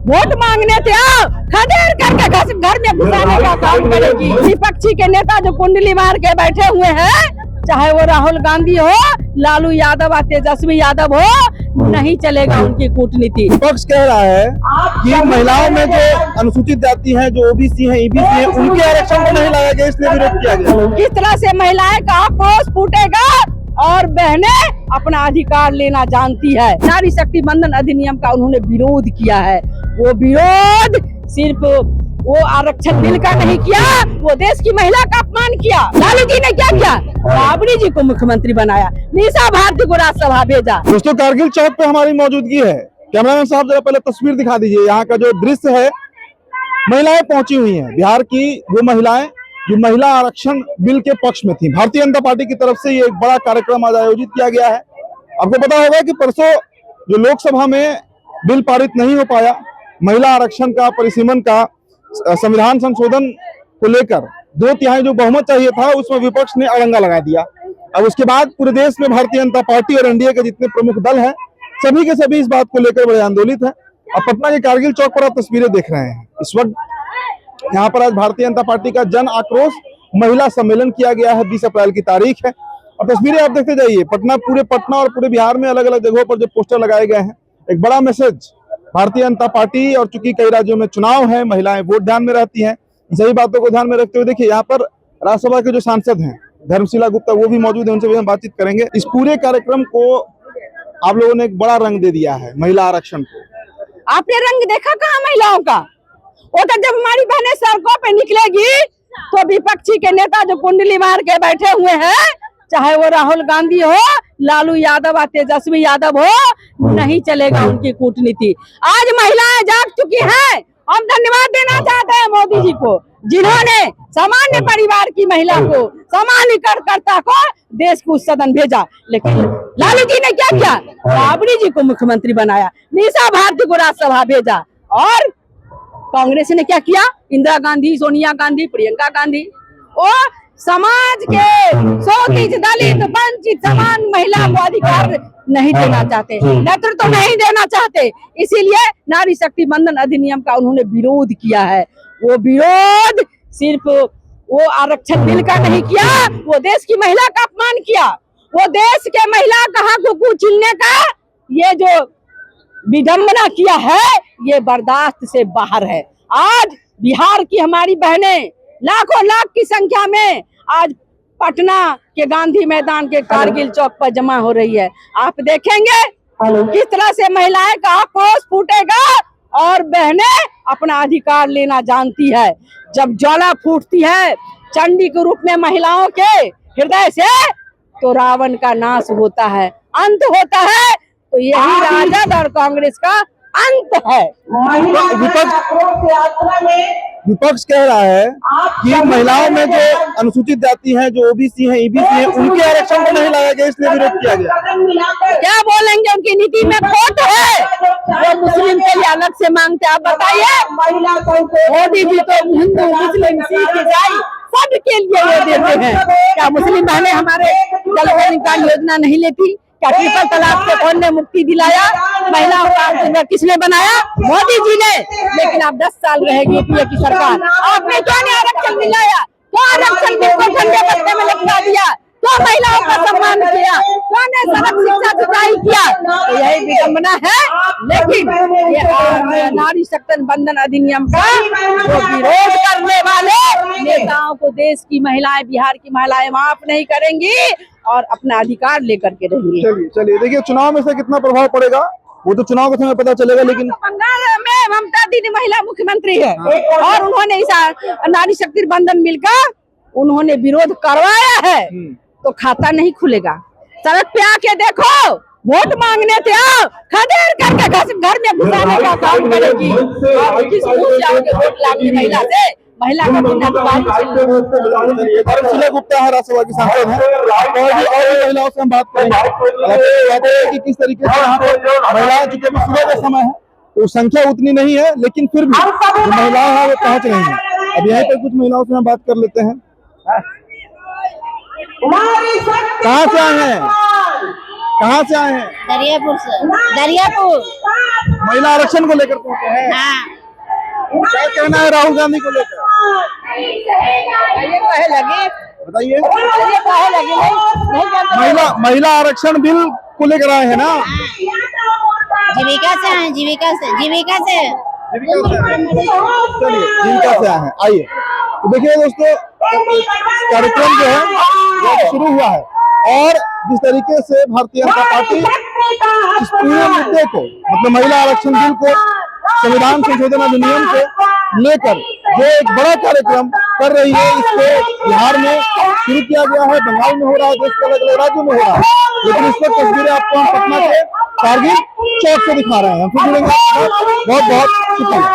Vote मांगने थे आओ, खदेड़ करके घर में घुसाने का काम करेगी। विपक्षी के नेता जो कुंडली मार के बैठे हुए हैं, चाहे वो राहुल गांधी हो, लालू यादव या तेजस्वी यादव हो, नहीं चलेगा उनकी कूटनीति। विपक्ष कह रहा है कि महिलाओं में जो अनुसूचित जाति हैं, जो ओबीसी हैं, ईबीसी हैं, उनके आरक्षण को नहीं लाया गया, इसलिए विरोध किया गया। किस तरह से महिलाएं का आक्रोश फूटेगा और बहनें अपना अधिकार लेना जानती है। नारी शक्ति बंधन अधिनियम का उन्होंने विरोध किया है। वो विरोध सिर्फ वो आरक्षण बिल का नहीं किया, वो देश की महिला का अपमान किया। लालू जी ने क्या किया? राबड़ी जी को मुख्यमंत्री बनाया, निशा भारती को राज्यसभा भेजा। दोस्तों, कारगिल चौक पे हमारी मौजूदगी है। कैमरामैन साहब जरा पहले तस्वीर दिखा दीजिए। यहाँ का जो दृश्य है, महिलाएं पहुंची हुई हैं। बिहार की वो महिलाएं जो महिला आरक्षण बिल के पक्ष में थी। भारतीय जनता पार्टी की तरफ से ये एक बड़ा कार्यक्रम आज आयोजित किया गया है। आपको पता होगा कि परसों जो लोकसभा में बिल पारित नहीं हो पाया, महिला आरक्षण का, परिसीमन का, संविधान संशोधन को लेकर 2/3 जो बहुमत चाहिए था, उसमें विपक्ष ने अड़ंगा लगा दिया। अब उसके बाद पूरे देश में भारतीय जनता पार्टी और एनडीए के जितने प्रमुख दल हैं, सभी के सभी इस बात को लेकर बड़े आंदोलित हैं। अब पटना के कारगिल चौक पर आप तस्वीरें देख रहे हैं। इस वक्त यहाँ पर आज भारतीय जनता पार्टी का जन आक्रोश महिला सम्मेलन किया गया है। 20 अप्रैल की तारीख है और तस्वीरें आप देखते जाइए। पूरे पटना और पूरे बिहार में अलग अलग जगहों पर जो पोस्टर लगाए गए हैं, एक बड़ा मैसेज भारतीय जनता पार्टी। और चूंकि कई राज्यों में चुनाव है, महिलाएं वोट ध्यान में रहती हैं, सही बातों को ध्यान में रखते हुए देखिए यहाँ पर राज्यसभा के जो सांसद हैं धर्मशिला गुप्ता, वो भी मौजूद है, उनसे भी हम बातचीत करेंगे। इस पूरे कार्यक्रम को आप लोगों ने एक बड़ा रंग दे दिया है महिला आरक्षण को। आपने रंग देखा कहाँ महिलाओं का? वो तो जब हमारी बहनें सड़कों पे निकलेगी तो विपक्षी के नेता जो कुंडली मार के बैठे हुए हैं, चाहे वो राहुल गांधी हो, लालू यादव या तेजस्वी यादव हो, नहीं चलेगा उनकी कूटनीति। आज महिलाएं जाग चुकी हैं। हम धन्यवाद देना चाहते हैं मोदी जी को, जिन्होंने सामान्य परिवार की महिला को, सामान्य कार्यकर्ता को देश को सदन भेजा। लेकिन लालू जी ने क्या किया? राबड़ी जी को मुख्यमंत्री बनाया, निशा भारती को राज्यसभा भेजा। और कांग्रेस ने क्या किया? इंदिरा गांधी, सोनिया गांधी, प्रियंका गांधी, वो समाज के 100% दलित, वंचित, समान महिला को अधिकार नहीं देना चाहते, नेतृत्व तो नहीं देना चाहते। इसीलिए नारी शक्ति बंधन अधिनियम का उन्होंने विरोध किया है। वो विरोध सिर्फ वो आरक्षण बिल का नहीं किया, वो देश की महिला का अपमान किया। वो देश के महिला का हक को छीनने का ये जो विडंबना किया है, ये बर्दाश्त से बाहर है। आज बिहार की हमारी बहनें लाखों लाख की संख्या में आज पटना के गांधी मैदान के कारगिल चौक पर जमा हो रही है। आप देखेंगे किस तरह से महिलाएं का आक्रोश फूटेगा और बहनें अपना अधिकार लेना जानती है। जब ज्वाला फूटती है चंडी के रूप में महिलाओं के हृदय से, तो रावण का नाश होता है, अंत होता है। तो यही राजद और कांग्रेस का अंत है। विपक्ष कह रहा है कि महिलाओं में जो अनुसूचित जाति हैं, जो ओबीसी हैं, ईबीसी हैं, उनके आरक्षण को नहीं लाया गया, इसलिए विरोध किया गया। क्या बोलेंगे? उनकी नीति में खोट है। वो मुस्लिम के लिए अलग से मांगते, आप बताइए। मोदी जी तो हिंदू, मुस्लिम, सिख, ईसाई सबके लिए वो देते हैं। क्या मुस्लिम बहनें हमारे जल कल्याण योजना नहीं लेती? क्या ट्रिपल तलाक से कौन ने मुक्ति दिलाया? महिलाओं का किसने बनाया? मोदी जी ने। लेकिन आप 10 साल रहेगी यूपीए की सरकार, आपने क्यों नहीं आरक्षण दिलाया? क्यों आरक्षण बिल को ठंडे पत्ते में लटका दिया? क्यों महिलाओं का सम्मान किया? क्यों ने सड़क शिक्षा सिंचाई किया? तो यही विडंबना है। लेकिन ये नारी शक्ति बंधन अधिनियम का जो विरोध करने वाले नेताओं को देश की महिलाएं, बिहार की महिलाएं माफ नहीं करेंगी और अपना अधिकार लेकर के रहेंगी। चलिए देखिए, चुनाव में से कितना प्रभाव पड़ेगा वो तो चुनाव के समय पता चलेगा। लेकिन बंगाल में ममता दीदी महिला मुख्यमंत्री है और उन्होंने इस नारी शक्ति बंधन बिल का उन्होंने विरोध करवाया है, तो खाता नहीं खुलेगा। सड़क पे आके देखो, वोट मांगने थे आओ, खदेड़ करके घर में घुसाने का काम करेगी। वोट लागी महिला से, महिला का धर्मशिला गुप्ता है, राज्यसभा की सांसद है, और महिलाओं से हम बात करेंगे कि किस तरीके से यहाँ पर महिलाएं, चूंकि सुबह का समय है तो संख्या उतनी नहीं है, लेकिन फिर भी जो महिलाएं हैं वो पहुंच रही हैं। अब यहाँ पर कुछ महिलाओं से हम बात कर लेते हैं। कहाँ से आए हैं? कहाँ से आए हैं? दरियापुर से। दरियापुर। महिला आरक्षण को लेकर पहुंचे हैं। हाँ। क्या कहना है राहुल गांधी को लेकर? बताइए। महिला आरक्षण बिल को लेकर आए हैं ना? जीविका से हैं, जीविका से। जीविका से आए हैं। चलिए जीविका से आए हैं, आइए। तो देखिए दोस्तों, कार्यक्रम जो है वो शुरू हुआ है और जिस तरीके से भारतीय जनता पार्टी इस पूरे मुद्दे को, मतलब महिला आरक्षण बिल को, संविधान संशोधन अधिनियम को लेकर जो एक बड़ा कार्यक्रम कर रही है, इसको बिहार में शुरू किया गया है, बंगाल में हो रहा है, देश के अलग अलग राज्यों में हो रहा है। लेकिन इस पर तस्वीरें आपको हम पटना के कारगिल चौक से दिखा रहे हैं। हम फिर जुड़ेंगे। बहुत बहुत शुक्रिया।